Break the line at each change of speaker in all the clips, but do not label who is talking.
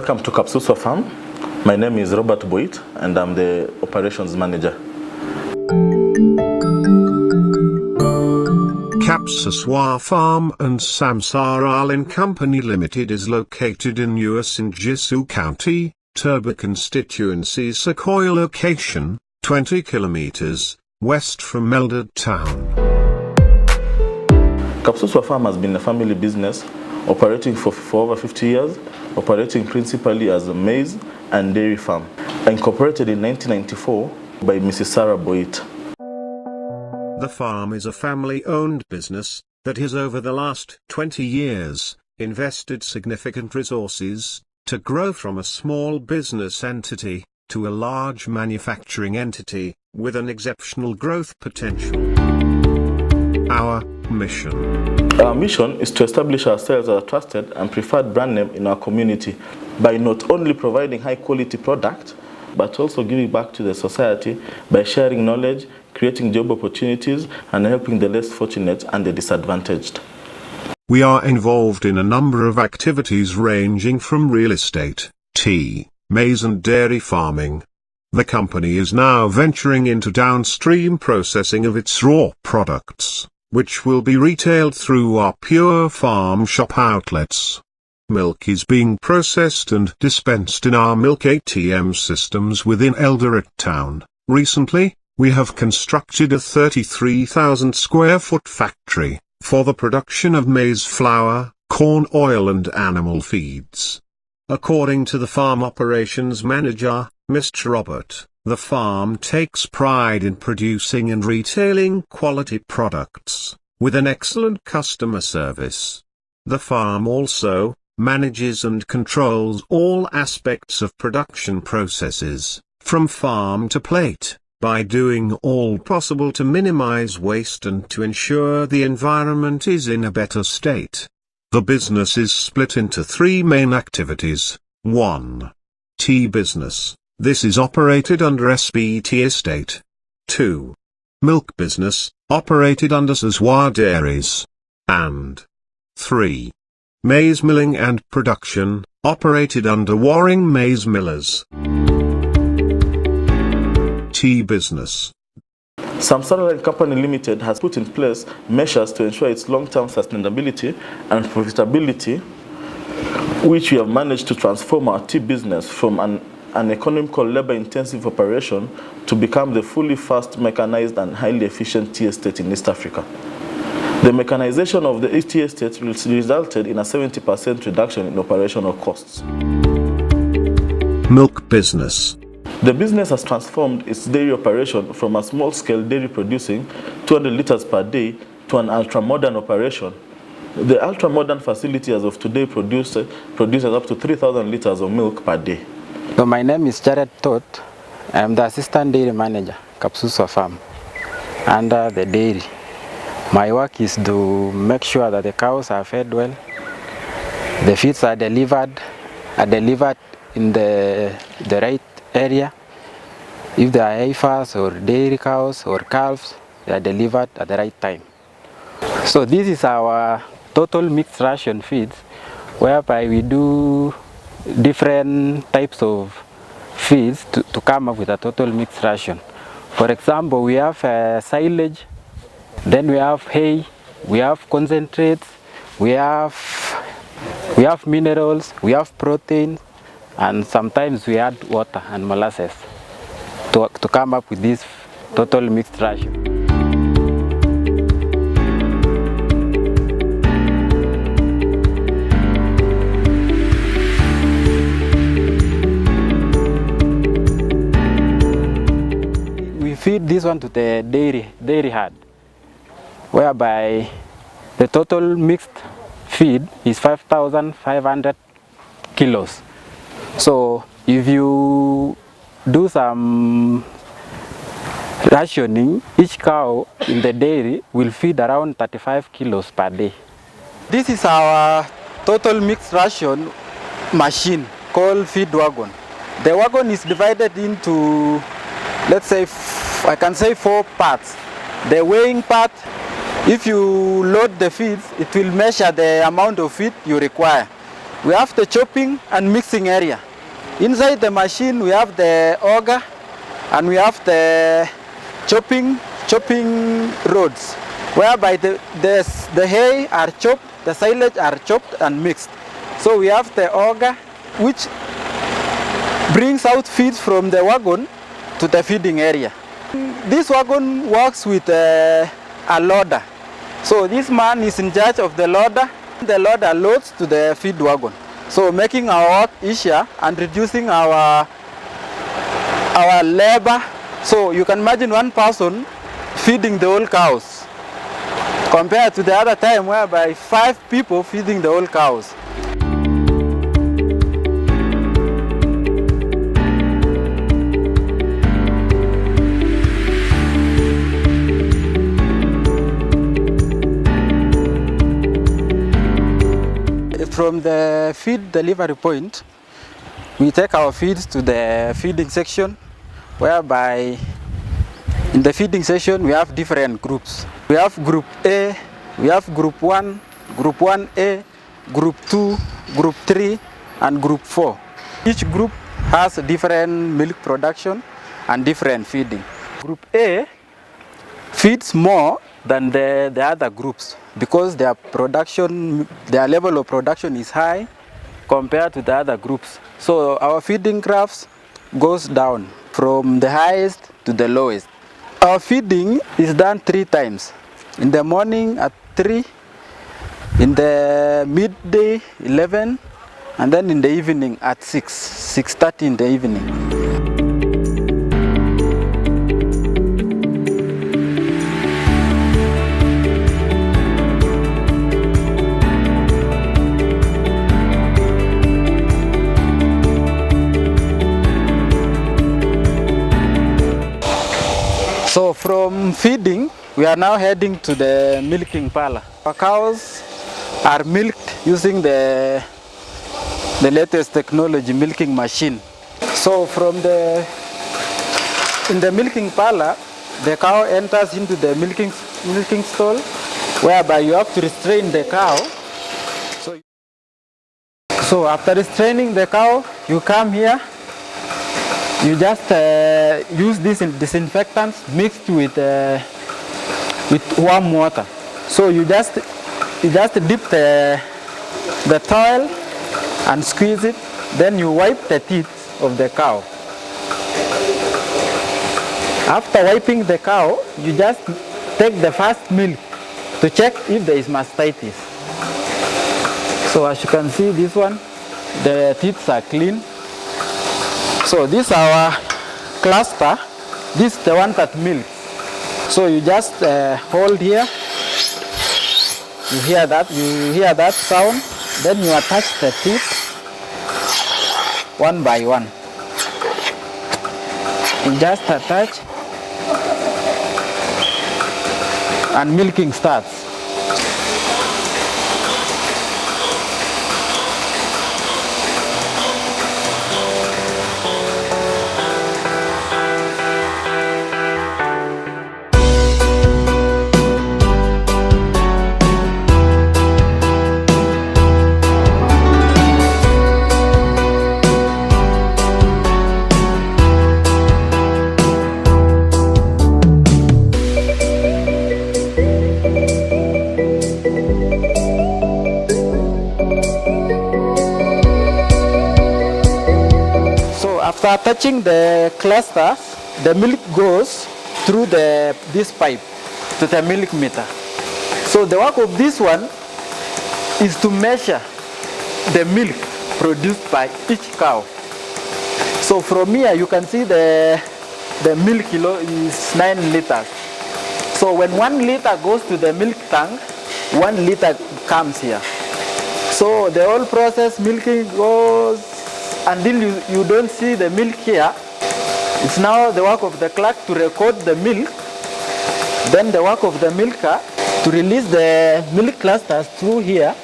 Welcome to Kapsuswa Farm. My name is Robert Boit and I'm the operations manager.
Kapsuswa Farm and Samsar Alin Company Limited is located in US in Jisu County, Turbo constituency, Sequoia location, 20 kilometers west from Eldred Town.
Kapsuswa Farm has been a family business operating for over 50 years, operating principally as a maize and dairy farm. Incorporated in 1994 by Mrs. Sarah Boit.
The farm is a family-owned business that has over the last 20 years invested significant resources to grow from a small business entity to a large manufacturing entity with an exceptional growth potential. Our mission
is to establish ourselves as a trusted and preferred brand name in our community by not only providing high-quality product, but also giving back to the society by sharing knowledge, creating job opportunities, and helping the less fortunate and the disadvantaged.
We are involved in a number of activities ranging from real estate, tea, maize and dairy farming. The company is now venturing into downstream processing of its raw products, which will be retailed through our Pure Farm shop outlets. Milk is being processed and dispensed in our milk ATM systems within Eldred Town. Recently, we have constructed a 33,000 square foot factory for the production of maize flour, corn oil and animal feeds. According to the farm operations manager, Mr. Robert, the farm takes pride in producing and retailing quality products, with an excellent customer service. The farm also manages and controls all aspects of production processes, from farm to plate, by doing all possible to minimize waste and to ensure the environment is in a better state. The business is split into three main activities. 1. Tea business. This is operated under SBT Estate. 2. Milk business, operated under Sazwa Dairies. And 3. Maize milling and production, operated under Waring Maize Millers. Tea business.
Samsar Alin Company Limited has put in place measures to ensure its long-term sustainability and profitability, which we have managed to transform our tea business from an economical labor-intensive operation to become the fully fast mechanized and highly efficient tea estate in East Africa. The mechanization of the tea estate resulted in a 70% reduction in operational costs.
Milk business.
The business has transformed its dairy operation from a small-scale dairy producing 200 liters per day to an ultra-modern operation. The ultra-modern facility as of today produces up to 3,000 liters of milk per day.
So my name is Jared Toth. I'm the assistant dairy manager, Kapsuswa Farm, under the dairy. My work is to make sure that the cows are fed well, the feeds are delivered in the right area. If they are heifers or dairy cows or calves, they are delivered at the right time. So this is our total mixed ration feeds, whereby we do different types of feeds to come up with a total mixed ration. For example, we have silage, then we have hay, we have concentrates, we have minerals, we have protein, and sometimes we add water and molasses to come up with this total mixed ration. We feed this one to the dairy herd, whereby the total mixed feed is 5,500 kilos. So if you do some rationing, each cow in the dairy will feed around 35 kilos per day. This is our total mixed ration machine called feed wagon. The wagon is divided into, let's say, I can say 4 parts. The weighing part, if you load the feeds, it will measure the amount of feed you require. we have the chopping and mixing area. Inside the machine, we have the auger and we have the chopping rods, whereby the hay are chopped, the silage are chopped and mixed. So we have the auger, which brings out feeds from the wagon to the feeding area. This wagon works with a loader. So this man is in charge of the loader. The loader loads to the feed wagon. So making our work easier and reducing our labor. So you can imagine one person feeding the whole cows compared to the other time whereby 5 people feeding the whole cows. From the feed delivery point, we take our feeds to the feeding section, whereby in the feeding section we have different groups. We have group A, we have group 1, group 1A, group 2, group 3, and group 4. Each group has a different milk production and different feeding. Group A feeds more than the other groups because their level of production is high compared to the other groups. So our feeding graphs goes down from the highest to the lowest. Our feeding is done 3 times. In the morning at 3, in the midday 11, and then in the evening at 6:30 in the evening. So from feeding, we are now heading to the milking parlor. Our cows are milked using the latest technology milking machine. So in the milking parlor, the cow enters into the milking stall, whereby you have to restrain the cow. So after restraining the cow, you come here. You just use these disinfectants mixed with warm water. So you just dip the towel and squeeze it. Then you wipe the teeth of the cow. After wiping the cow, you just take the first milk to check if there is mastitis. So as you can see, this one, the teeth are clean. So this is our cluster. This is the one that milks. So you just hold here. You hear that sound. Then you attach the teeth one by one. You just attach, and milking starts. After touching the clusters, the milk goes through this pipe to the milk meter. So the work of this one is to measure the milk produced by each cow. So from here you can see the milk kilo is 9 liters. So when 1 liter goes to the milk tank, 1 liter comes here. So the whole process milking goes until you don't see the milk here. It's now the work of the clerk to record the milk, then the work of the milker to release the milk clusters through here,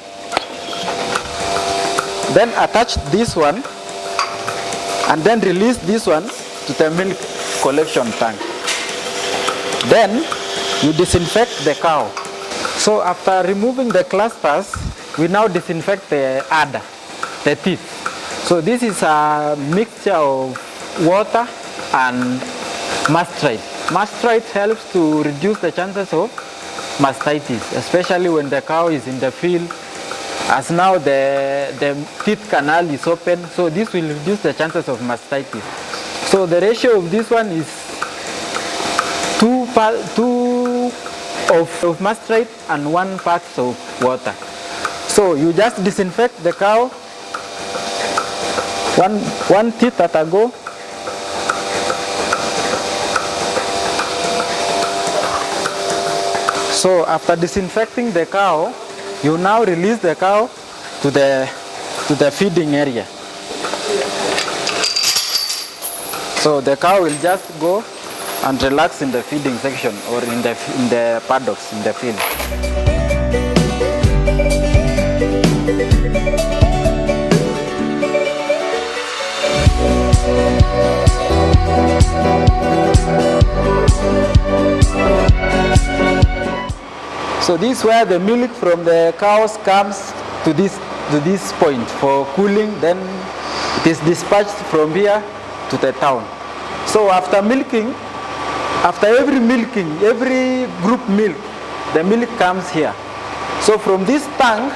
then attach this one, and then release this one to the milk collection tank. Then you disinfect the cow. So after removing the clusters, we now disinfect the udder. the teeth. So this is a mixture of water and mastrate. Mastrate helps to reduce the chances of mastitis, especially when the cow is in the field, as now the teeth canal is open, so this will reduce the chances of mastitis. So the ratio of this one is 2 of mastrate and 1 part of water. So you just disinfect the cow one teeth at a go. So after disinfecting the cow, you now release the cow to the feeding area. So the cow will just go and relax in the feeding section or in the paddocks in the field. So this is where the milk from the cows comes to this point for cooling, then it is dispatched from here to the town. So after milking, after every milking, every group milk, the milk comes here. So from this tank,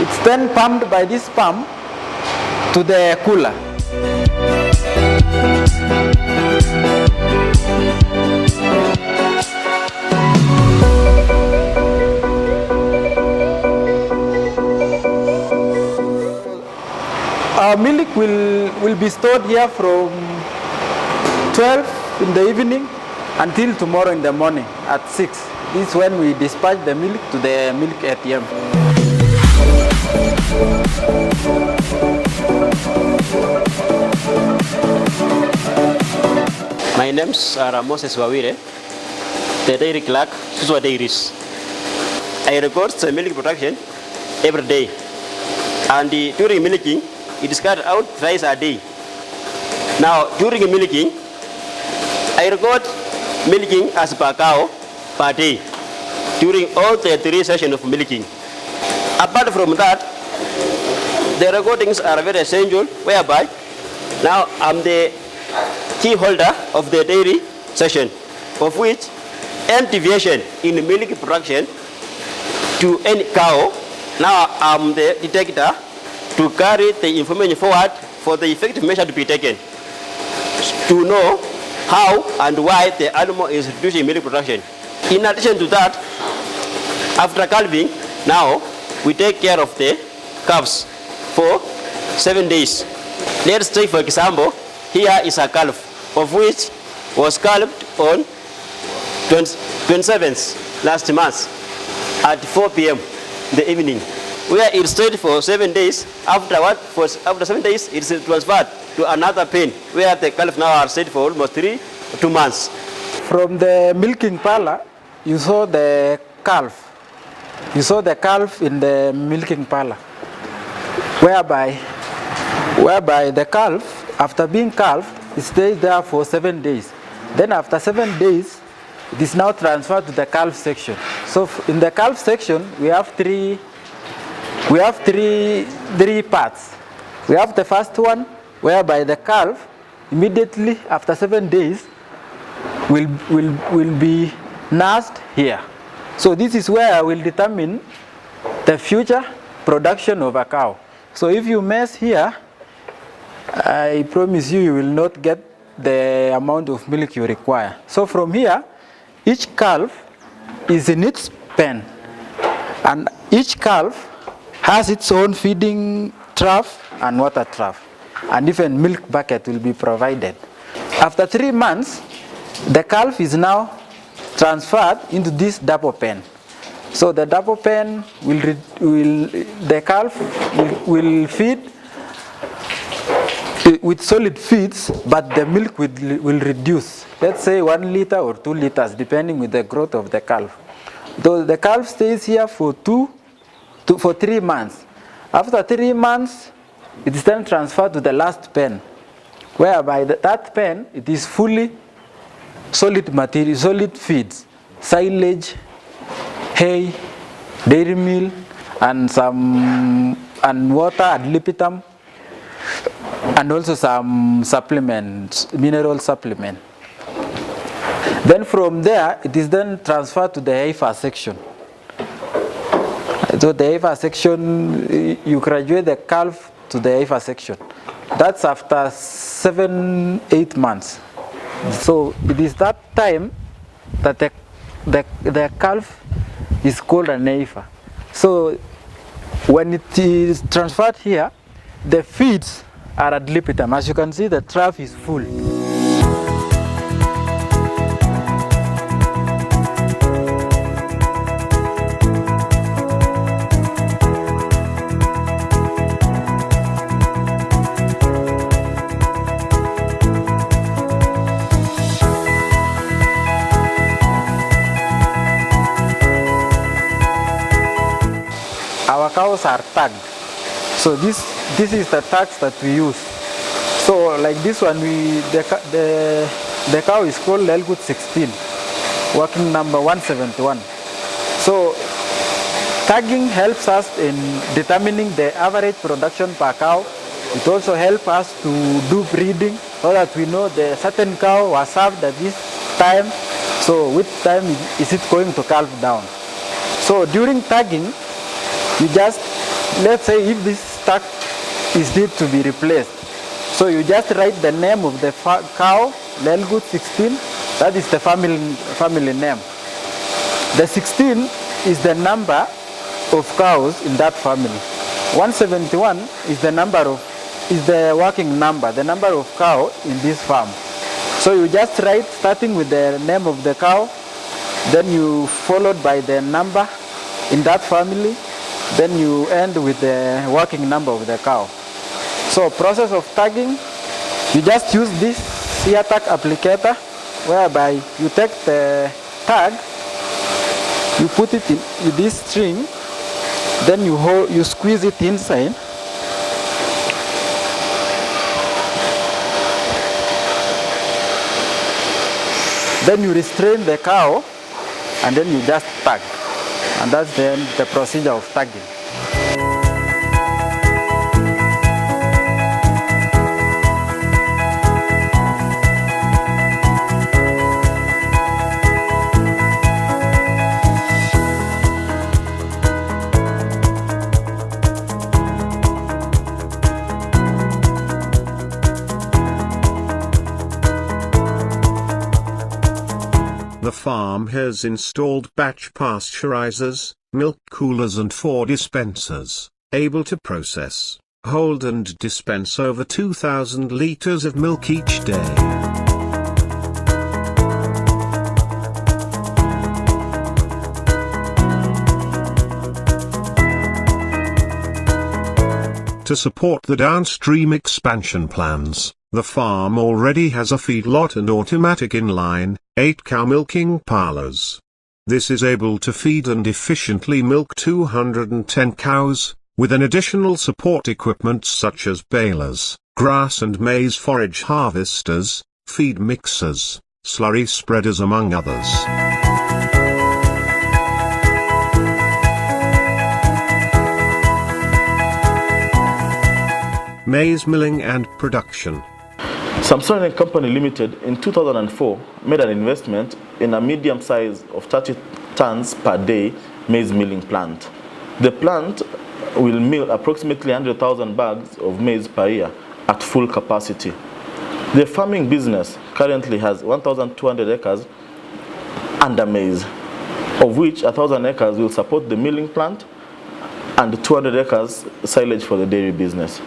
it's then pumped by this pump to the cooler. Our milk will be stored here from 12 in the evening until tomorrow in the morning at 6. This is when we dispatch the milk to the milk ATM.
My names are Moses Wawire, the dairy clerk, Suswa Dairies. I record the milk production every day, and during milking, it is carried out thrice a day. Now, during milking, I record milking as per cow per day during all the 3 sessions of milking. Apart from that, the recordings are very essential, whereby now I'm the key holder of the dairy session, of which any deviation in milk production to any cow, now I'm the detector to carry the information forward for the effective measure to be taken to know how and why the animal is reducing milk production. In addition to that, after calving, now we take care of the calves for 7 days. Let's take for example, here is a calf of which was calved on 27th last month at 4 p.m. in the evening, where it stayed for 7 days. After 7 days, it is transferred to another pen, where the calf now are stayed for almost 2 months.
From the milking parlor, you saw the calf. You saw the calf in the milking parlor, whereby the calf, after being calved, it stays there for 7 days. Then after 7 days, it is now transferred to the calf section. So in the calf section, we have three parts. We have the first one, whereby the calf, immediately after 7 days, will be nursed here. So this is where I will determine the future production of a cow. So if you mess here, I promise you, you will not get the amount of milk you require. So from here, each calf is in its pen, and each calf has its own feeding trough and water trough, and even milk bucket will be provided. After 3 months, the calf is now transferred into this double pen. So the double pen the calf will feed with solid feeds, but the milk will reduce. Let's say 1 liter or 2 liters, depending with the growth of the calf. Though the calf stays here for 3 months. After 3 months, it is then transferred to the last pen, whereby that pen, it is fully solid material, solid feeds, silage, hay, dairy meal, and some and water ad libitum, and also some supplements, mineral supplement. Then from there, it is then transferred to the heifer section. So the heifer section, you graduate the calf to the heifer section. That's after 7-8 months. So it is that time that the calf is called an heifer. So when it is transferred here, the feeds are ad libitum. As you can see, the trough is full. Our cows are tagged. So this is the tags that we use. So like this one, the cow is called Lelgut 16, working number 171. So tagging helps us in determining the average production per cow. It also helps us to do breeding so that we know the certain cow was served at this time. So which time is it going to calve down? So during tagging, you just, let's say if this tag is need to be replaced. So you just write the name of the cow, Lelgut 16, that is the family name. The 16 is the number of cows in that family. 171 is the working number, the number of cow in this farm. So you just write starting with the name of the cow, then you followed by the number in that family, then you end with the working number of the cow. So process of tagging, you just use this ear tag applicator, whereby you take the tag, you put it in this string, then you squeeze it inside. Then you restrain the cow, and then you just tag. And that's then the procedure of tagging.
The farm has installed batch pasteurizers, milk coolers and 4 dispensers, able to process, hold and dispense over 2,000 liters of milk each day. To support the downstream expansion plans, the farm already has a feedlot and automatic inline, 8-cow milking parlors. This is able to feed and efficiently milk 210 cows, with an additional support equipment such as balers, grass and maize forage harvesters, feed mixers, slurry spreaders among others. Maize milling and production.
Samsung Company Limited in 2004 made an investment in a medium size of 30 tons per day maize milling plant. The plant will mill approximately 100,000 bags of maize per year at full capacity. The farming business currently has 1,200 acres under maize, of which 1,000 acres will support the milling plant and 200 acres silage for the dairy business.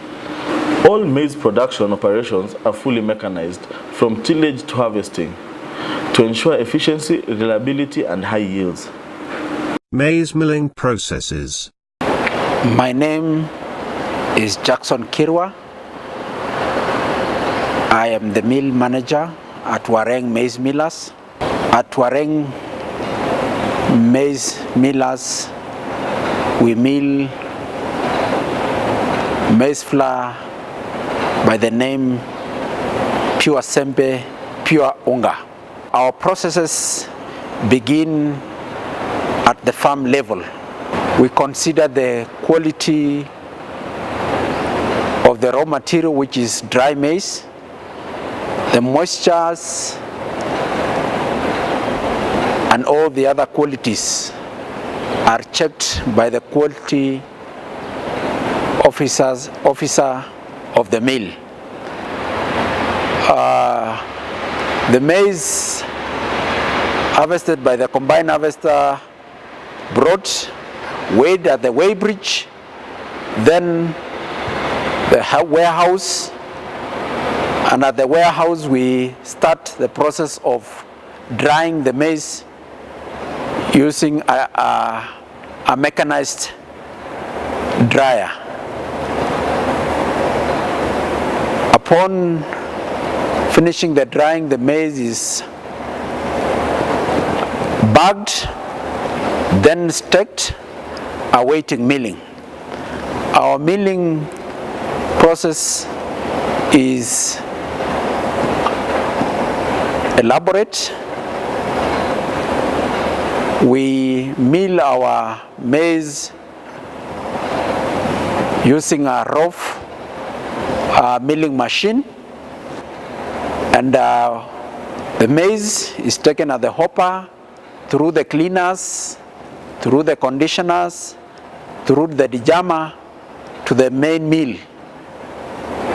All maize production operations are fully mechanized, from tillage to harvesting, to ensure efficiency, reliability, and high yields.
Maize milling processes.
My name is Jackson Kirwa. I am the mill manager at Wareng Maize Millers. At Wareng Maize Millers, we mill maize flour by the name Pure Sempe, Pure Unga. Our processes begin at the farm level. We consider the quality
of the raw material, which is dry maize. The moistures and all the other qualities are checked by the quality officer of the mill. The maize harvested by the combined harvester brought, weighed at the weigh bridge, then the warehouse, and at the warehouse we start the process of drying the maize using a mechanized dryer. Upon finishing the drying, the maize is bagged, then stacked, awaiting milling. Our milling process is elaborate. We mill our maize using a rough milling machine, and the maize is taken at the hopper, through the cleaners, through the conditioners, through the dejammer to the main mill.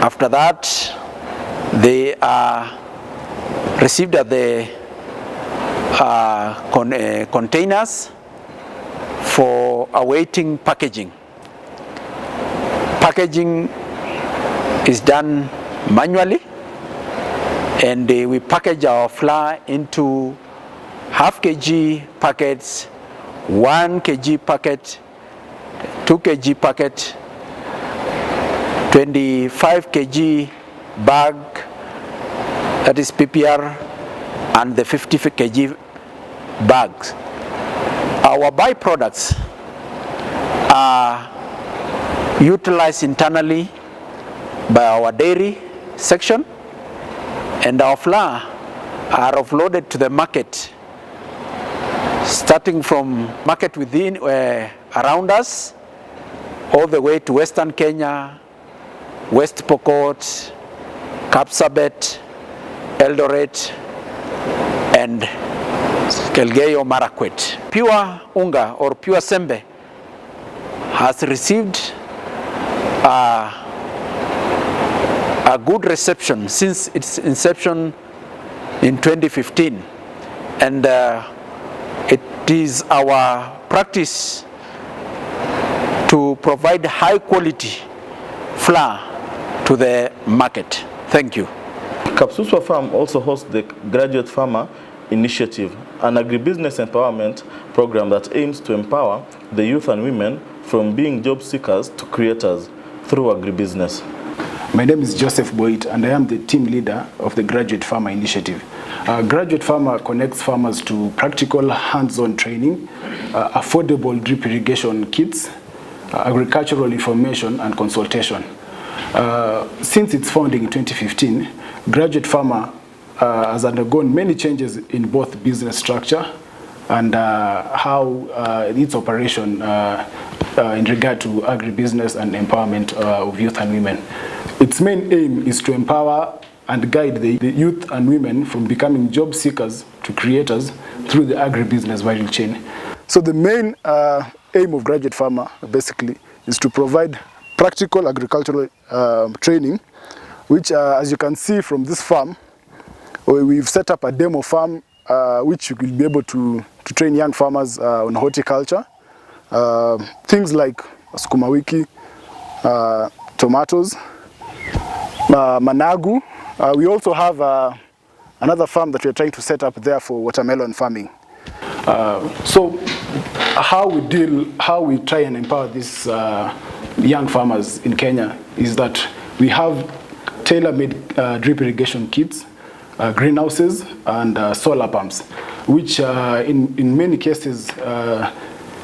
After that, they are received at the containers for awaiting packaging. Packaging is done manually, and we package our flour into half kg packets, 1 kg packet, 2 kg packet, 25 kg bag, that is PPR, and the 50 kg bags. Our byproducts are utilized internally by our dairy section, and our flour are offloaded to the market, starting from market within around us, all the way to Western Kenya, West Pokot, Kapsabet, Eldoret, and Kelgeyo Marakwet. Pure unga or pure sembe has received a good reception since its inception in 2015, and it is our practice to provide high quality flour to the market. Thank you.
Kapsuswa Farm also hosts the Graduate Farmer Initiative, an agribusiness empowerment program that aims to empower the youth and women from being job seekers to creators through agribusiness.
My name is Joseph Boyd, and I am the team leader of the Graduate Farmer Initiative. Graduate Farmer connects farmers to practical hands-on training, affordable drip irrigation kits, agricultural information and consultation. Since its founding in 2015, Graduate Farmer has undergone many changes in both business structure and how its operation in regard to agribusiness and empowerment of youth and women. Its main aim is to empower and guide the youth and women from becoming job seekers to creators through the agribusiness value chain. So the main aim of Graduate Farmer basically is to provide practical agricultural training, which as you can see from this farm, we've set up a demo farm which will be able to train young farmers on horticulture. Things like sukuma wiki, tomatoes, managu. We also have another farm that we're trying to set up there for watermelon farming. So how we try and empower these young farmers in Kenya is that we have tailor-made drip irrigation kits, greenhouses, and solar pumps, which in many cases they're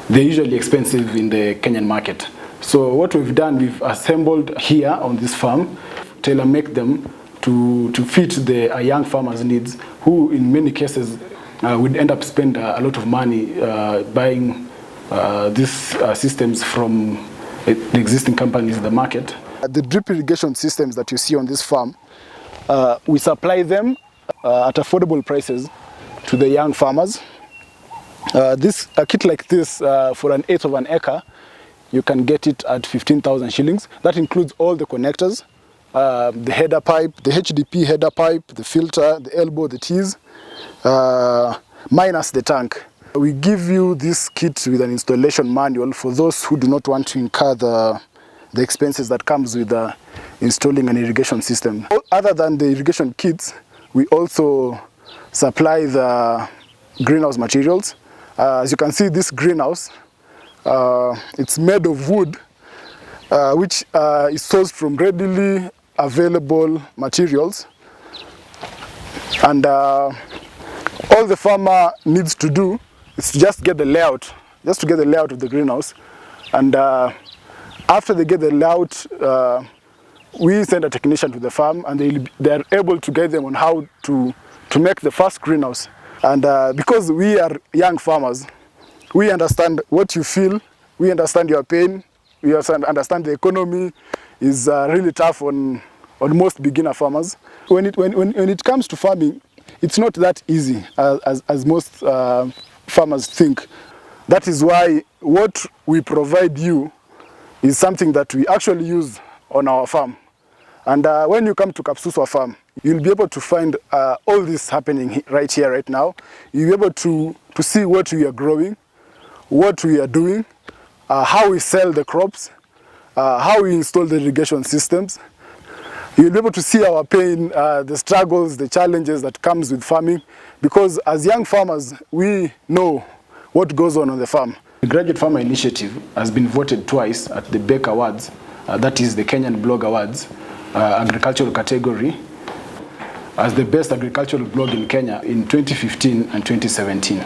usually expensive in the Kenyan market. So what we've done, we've assembled here on this farm, tailor-make them to fit the young farmers' needs, who in many cases would end up spend a lot of money buying these systems from the existing companies in the market. The drip irrigation systems that you see on this farm, we supply them at affordable prices to the young farmers. A kit like this for an eighth of an acre, you can get it at 15,000 shillings. That includes all the connectors, the header pipe, the HDP header pipe, the filter, the elbow, the tees, minus the tank. We give you this kit with an installation manual for those who do not want to incur the expenses that comes with installing an irrigation system. Other than the irrigation kits, we also supply the greenhouse materials. As you can see, this greenhouse, it's made of wood, which is sourced from readily available materials. And all the farmer needs to do is just get the layout, of the greenhouse. And after they get the layout, we send a technician to the farm, and they are able to guide them on how to make the first greenhouse. And because we are young farmers, we understand what you feel, we understand your pain, we also understand the economy is really tough on most beginner farmers. When it comes to farming, it's not that easy as most farmers think. That is why what we provide you is something that we actually use on our farm. And when you come to Kapsuswa Farm, you'll be able to find all this happening right here, right now. You'll be able to see what we are growing, what we are doing, how we sell the crops, how we install the irrigation systems. You'll be able to see our pain, the struggles, the challenges that comes with farming, because as young farmers, we know what goes on the farm. The Graduate Farmer Initiative has been voted twice at the BEC Awards, that is the Kenyan Blog Awards, agricultural category, as the best agricultural blog in Kenya in 2015 and 2017.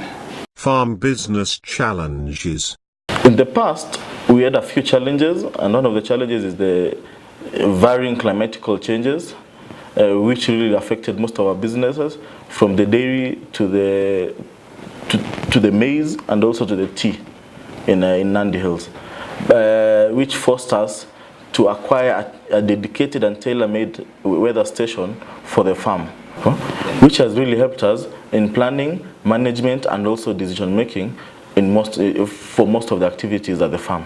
Farm business challenges.
In the past, we had a few challenges, and one of the challenges is the varying climatical changes, which really affected most of our businesses, from the dairy to the maize and also to the tea in Nandi Hills, which forced us to acquire a dedicated and tailor-made weather station for the farm, which has really helped us in planning, management, and also decision-making for most of the activities at the farm.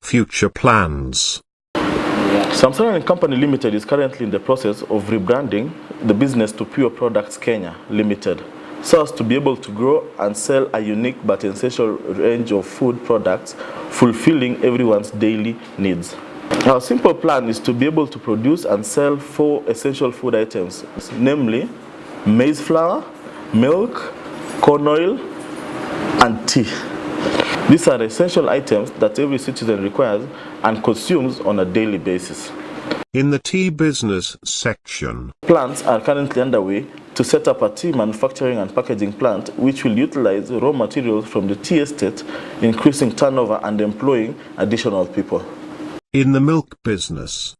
Future plans.
Samsung Company Limited is currently in the process of rebranding the business to Pure Products Kenya Limited, so as to be able to grow and sell a unique but essential range of food products, fulfilling everyone's daily needs. Our simple plan is to be able to produce and sell 4 essential food items, namely maize flour, milk, corn oil, and tea. These are essential items that every citizen requires and consumes on a daily basis.
In the tea business section,
plans are currently underway to set up a tea manufacturing and packaging plant which will utilize raw materials from the tea estate, increasing turnover and employing additional people.
In the milk business,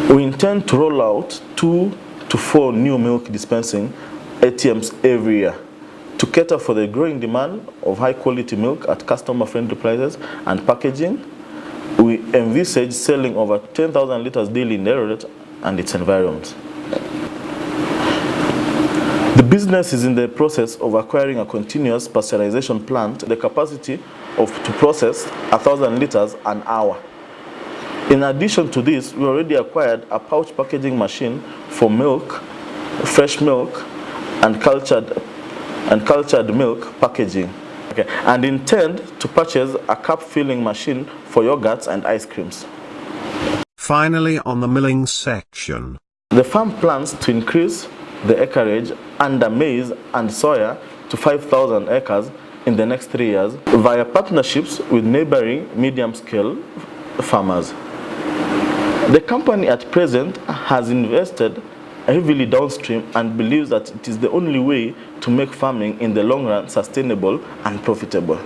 we intend to roll out 2 to 4 new milk dispensing ATMs every year to cater for the growing demand of high-quality milk at customer-friendly prices and packaging. We envisage selling over 10,000 liters daily in Eldoret and its environs. The business is in the process of acquiring a continuous pasteurization plant, the capacity to process 1,000 liters an hour. In addition to this, we already acquired a pouch packaging machine for milk, fresh milk, and cultured milk packaging. And intend to purchase a cup filling machine for yogurts and ice creams.
Finally, on the milling section,
the farm plans to increase the acreage under maize and soya to 5,000 acres in the next 3 years via partnerships with neighboring medium-scale farmers. The company at present has invested heavily downstream and believes that it is the only way to make farming in the long run sustainable and profitable.